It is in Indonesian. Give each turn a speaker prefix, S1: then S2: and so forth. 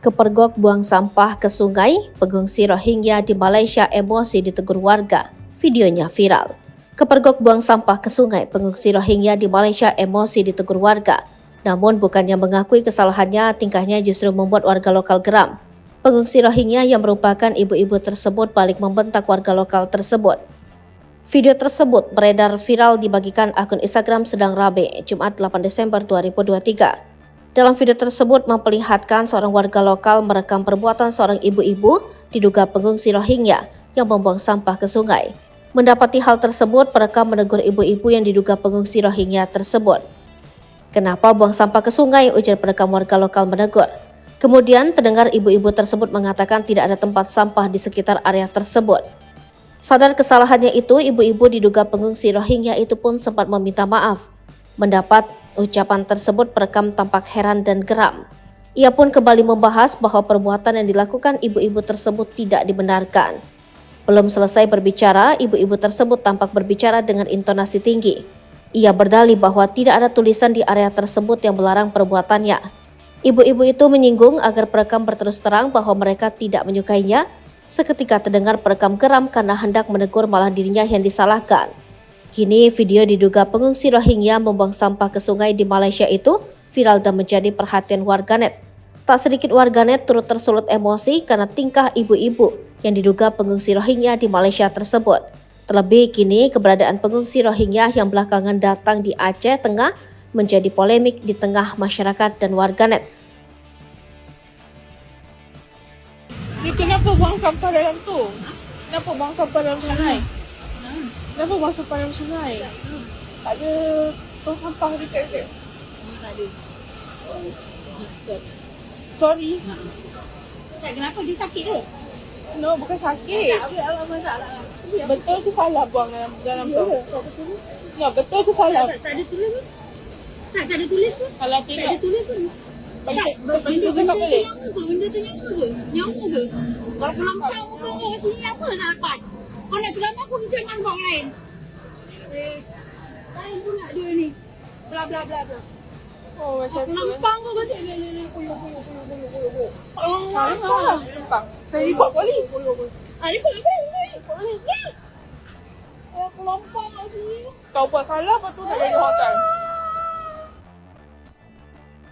S1: Kepergok buang sampah ke sungai, pengungsi Rohingya di Malaysia emosi ditegur warga. Videonya viral. Kepergok buang sampah ke sungai, pengungsi Rohingya di Malaysia emosi ditegur warga. Namun bukannya mengakui kesalahannya, tingkahnya justru membuat warga lokal geram. Pengungsi Rohingya yang merupakan ibu-ibu tersebut balik membentak warga lokal tersebut. Video tersebut beredar viral dibagikan akun Instagram Sedang Rabe, Jumat 8 Desember 2023. Dalam video tersebut memperlihatkan seorang warga lokal merekam perbuatan seorang ibu-ibu diduga pengungsi Rohingya yang membuang sampah ke sungai. Mendapati hal tersebut, perekam menegur ibu-ibu yang diduga pengungsi Rohingya tersebut. "Kenapa buang sampah ke sungai?" ujar perekam warga lokal menegur. Kemudian terdengar ibu-ibu tersebut mengatakan tidak ada tempat sampah di sekitar area tersebut. Sadar kesalahannya itu, ibu-ibu diduga pengungsi Rohingya itu pun sempat meminta maaf. Mendapat ucapan tersebut, perekam tampak heran dan geram. Ia pun kembali membahas bahwa perbuatan yang dilakukan ibu-ibu tersebut tidak dibenarkan. Belum selesai berbicara, ibu-ibu tersebut tampak berbicara dengan intonasi tinggi. Ia berdalih bahwa tidak ada tulisan di area tersebut yang melarang perbuatannya. Ibu-ibu itu menyinggung agar perekam berterus terang bahwa mereka tidak menyukainya. Seketika terdengar perekam geram karena hendak menegur malah dirinya yang disalahkan. Kini video diduga pengungsi Rohingya membuang sampah ke sungai di Malaysia itu viral dan menjadi perhatian warganet. Tak sedikit warganet turut tersulut emosi karena tingkah ibu-ibu yang diduga pengungsi Rohingya di Malaysia tersebut. Terlebih kini keberadaan pengungsi Rohingya yang belakangan datang di Aceh Tengah menjadi polemik di tengah masyarakat dan warganet.
S2: Ni kenapa buang sampah dalam tu? Kenapa buang sampah dalam sungai? Kenapa buang sampah dalam sungai? Tak ada tong sampah dekat ke?
S3: Tak ada.
S2: Sorry.
S3: Tak, kenapa dia sakit ke?
S2: No, bukan sakit.
S3: Tak ada apa masalah.
S2: Betul ke salah buang dalam tu?
S3: Ya, tak ada tulis.
S2: No, betul ke salah?
S3: Tak ada tulis pun. Tak ada tulis pun.
S2: Kalau
S3: Tak ada
S2: tidak,
S3: tulis pun.
S2: benda tu tak boleh.
S3: Benda tu nyamu ke? Nyamu ke? Kalau pelampau muka orang sini apa nak dapat? Kau nak selamat aku macam mana orang lain? Lain pula dia ni. Bla bla bla bla.
S2: Oh, macam tu.
S3: Pelampau kau kasi ni. Koyo.
S2: Oh, nampak. Saya report polis.
S3: Ada kau apa ni?
S2: Aku lampau kat sini. Kau buat salah, lepas tu nak jadi hotel.